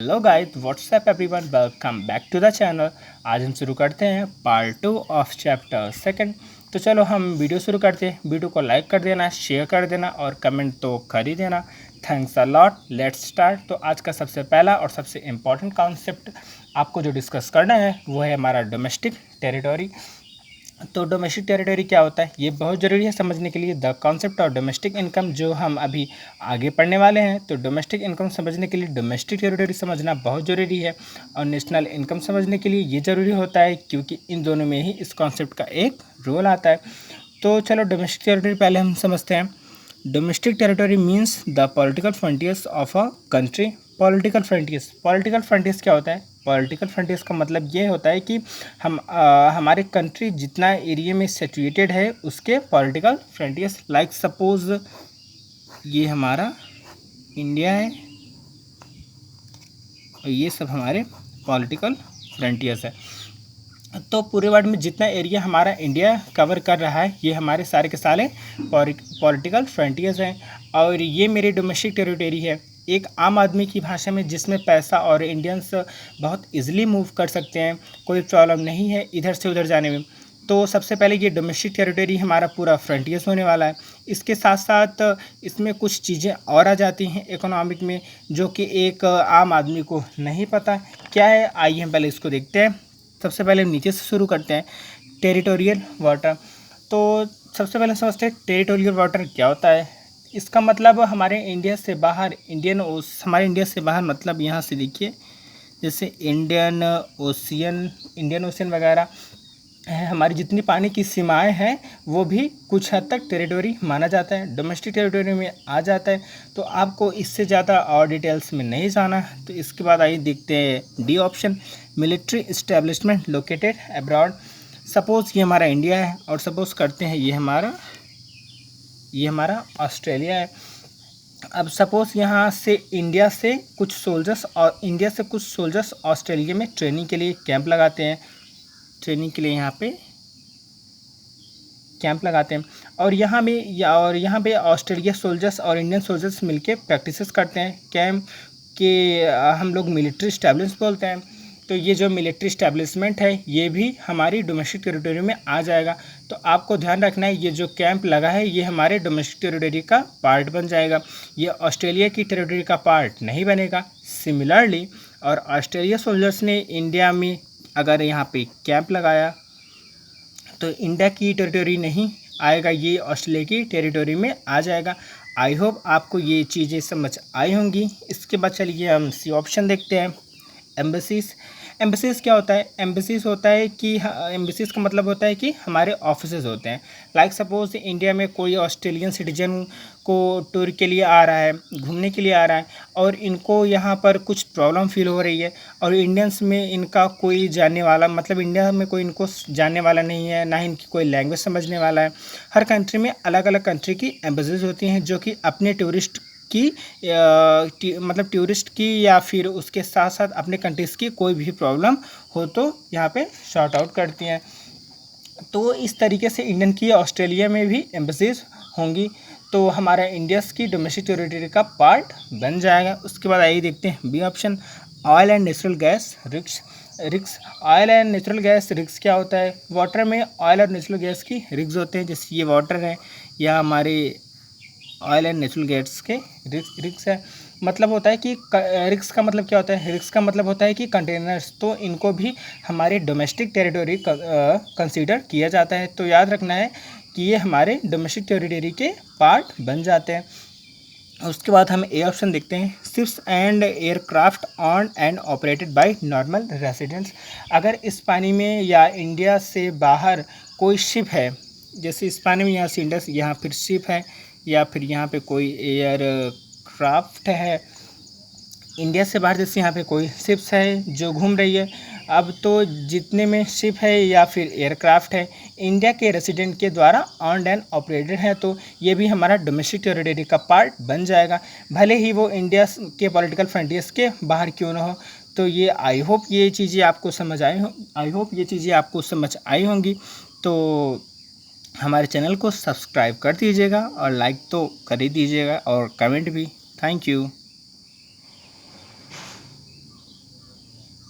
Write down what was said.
Hello guys, what's up everyone, welcome back to the channel. आज हम शुरू करते हैं पार्ट 2 ऑफ चैप्टर सेकंड। तो चलो हम वीडियो शुरू करते हैं। वीडियो को लाइक कर देना, शेयर कर देना और कमेंट तो कर ही देना। Thanks a lot. Let's start. तो आज का सबसे पहला और सबसे इम्पॉर्टेंट कॉन्सेप्ट आपको जो डिस्कस करना है वो है हमारा डोमेस्टिक टेरिटोरी। तो डोमेस्टिक टेरिटरी क्या होता है, ये बहुत ज़रूरी है समझने के लिए। The concept of domestic income जो हम अभी आगे पढ़ने वाले हैं। तो डोमेस्टिक इनकम समझने के लिए डोमेस्टिक टेरिटरी समझना बहुत ज़रूरी है और नेशनल इनकम समझने के लिए ये ज़रूरी होता है, क्योंकि इन दोनों में ही इस कॉन्सेप्ट का एक रोल आता है। तो चलो डोमेस्टिक टेरिटरी पहले हम समझते हैं। Domestic territory means the political frontiers of a country. Political frontiers क्या होता है? पॉलिटिकल फ्रंटियर्स का मतलब ये होता है कि हमारे कंट्री जितना एरिया में सिचुएटेड है उसके पॉलिटिकल फ्रंटियर्स। लाइक सपोज ये हमारा इंडिया है और ये सब हमारे पॉलिटिकल फ्रंटियर्स है। तो पूरे वर्ल्ड में जितना एरिया हमारा इंडिया कवर कर रहा है ये हमारे सारे के सारे पॉलिटिकल फ्रंटियर्स हैं। और ये मेरी डोमेस्टिक टेरिटरी है। एक आम आदमी की भाषा में, जिसमें पैसा और इंडियंस बहुत इजीली मूव कर सकते हैं, कोई प्रॉब्लम नहीं है इधर से उधर जाने में। तो सबसे पहले ये डोमेस्टिक टेरिटरी हमारा पूरा फ्रंटियर्स होने वाला है। इसके साथ साथ इसमें कुछ चीज़ें और आ जाती हैं इकोनॉमिक में, जो कि एक आम आदमी को नहीं पता क्या है। आइए हम पहले इसको देखते हैं। सबसे पहले नीचे से शुरू करते हैं। Territorial water. तो सबसे पहले समझते हैं टेरिटोरियल वाटर क्या होता है। इसका मतलब हमारे इंडिया से बाहर, हमारे इंडिया से बाहर मतलब यहाँ से देखिए, जैसे इंडियन ओशियन वगैरह है, हमारी जितनी पानी की सीमाएं हैं वो भी कुछ हद तक टेरिटोरी माना जाता है, डोमेस्टिक टेरिटोरी में आ जाता है। तो आपको इससे ज़्यादा और डिटेल्स में नहीं जाना। तो इसके बाद आइए देखते हैं D option, military establishment located abroad. Suppose ये हमारा इंडिया है और सपोज़ करते हैं ये हमारा ऑस्ट्रेलिया है। अब सपोज़ यहाँ से इंडिया से कुछ सोल्जर्स ऑस्ट्रेलिया में ट्रेनिंग के लिए कैंप लगाते हैं। यहाँ पे कैंप लगाते हैं और यहाँ पे ऑस्ट्रेलिया सोल्जर्स और इंडियन सोल्जर्स मिलके प्रैक्टिसेस करते हैं। कैंप के हम लोग मिलिट्री इस्टेब्लिशमेंट बोलते हैं। तो ये जो मिलिट्री इस्टेब्लिशमेंट है ये भी हमारी डोमेस्टिक टेरिटरी में आ जाएगा। तो आपको ध्यान रखना है, ये जो कैंप लगा है ये हमारे डोमेस्टिक टेरिटरी का पार्ट बन जाएगा, ये ऑस्ट्रेलिया की टेरिटरी का पार्ट नहीं बनेगा। सिमिलरली, और ऑस्ट्रेलिया सोल्जर्स ने इंडिया में अगर यहाँ पे कैंप लगाया तो इंडिया की टेरिटरी नहीं आएगा, ये ऑस्ट्रेलिया की टेरिटरी में आ जाएगा। आई होप आपको ये चीज़ें समझ आई होंगी। इसके बाद चलिए हम सी ऑप्शन देखते हैं, एम्बेसीज। एम्बेसीज क्या होता है? एम्बेसीज होता है कि एम्बेसीज का मतलब होता है कि हमारे ऑफिसेज होते हैं। लाइक सपोज इंडिया में कोई ऑस्ट्रेलियन सिटीजन को टूर के लिए आ रहा है, घूमने के लिए आ रहा है, और इनको यहाँ पर कुछ प्रॉब्लम फील हो रही है और इंडियंस में इनका कोई जानने वाला, मतलब इंडिया में कोई इनको जानने वाला नहीं है, ना ही इनकी कोई लैंग्वेज समझने वाला है। हर कंट्री में अलग अलग कंट्री की एम्बेसीज होती हैं जो कि अपने टूरिस्ट की या फिर उसके साथ साथ अपने कंट्रीज़ की कोई भी प्रॉब्लम हो तो यहाँ पे सॉर्ट आउट करती हैं। तो इस तरीके से इंडियन की ऑस्ट्रेलिया में भी एम्बेसीज होंगी, तो हमारा इंडिया की डोमेस्टिक टेरिटरी का पार्ट बन जाएगा। उसके बाद आइए देखते हैं B option, oil and natural gas rigs. Oil and natural gas rigs क्या होता है? वाटर में ऑयल और नेचुरल गैस की रिक्स होते हैं। जैसे ये वाटर है या हमारे ऑयल एंड नेचुरल गैस के रिक्स है। मतलब होता है कि रिक्स का मतलब क्या होता है? रिक्स का मतलब होता है कि कंटेनर्स, तो इनको भी हमारे डोमेस्टिक टेरिटरी कंसीडर किया जाता है। तो याद रखना है कि ये हमारे डोमेस्टिक टेरिटरी के पार्ट बन जाते हैं। उसके बाद हम ए ऑप्शन देखते हैं, ships and aircraft on and operated by normal residents. अगर इस पानी में या इंडिया से बाहर कोई शिप है, जैसे इस पानी में यहाँ से इंडिया से यहाँ फिर शिप है, या फिर यहाँ पे कोई एयरक्राफ्ट है, इंडिया से बाहर जैसे यहाँ पे कोई शिप्स है जो घूम रही है। अब तो जितने में शिप है या फिर एयरक्राफ्ट है इंडिया के रेसिडेंट के द्वारा ऑन्ड एंड ऑपरेटेड है, तो ये भी हमारा डोमेस्टिक टेरिटरी का पार्ट बन जाएगा, भले ही वो इंडिया के पॉलिटिकल फ्रंटियर्स के बाहर क्यों ना हो। तो ये आई होप ये चीज़ें आपको समझ आई होंगी। तो हमारे चैनल को सब्सक्राइब कर दीजिएगा और लाइक तो कर ही दीजिएगा और कमेंट भी। Thank you.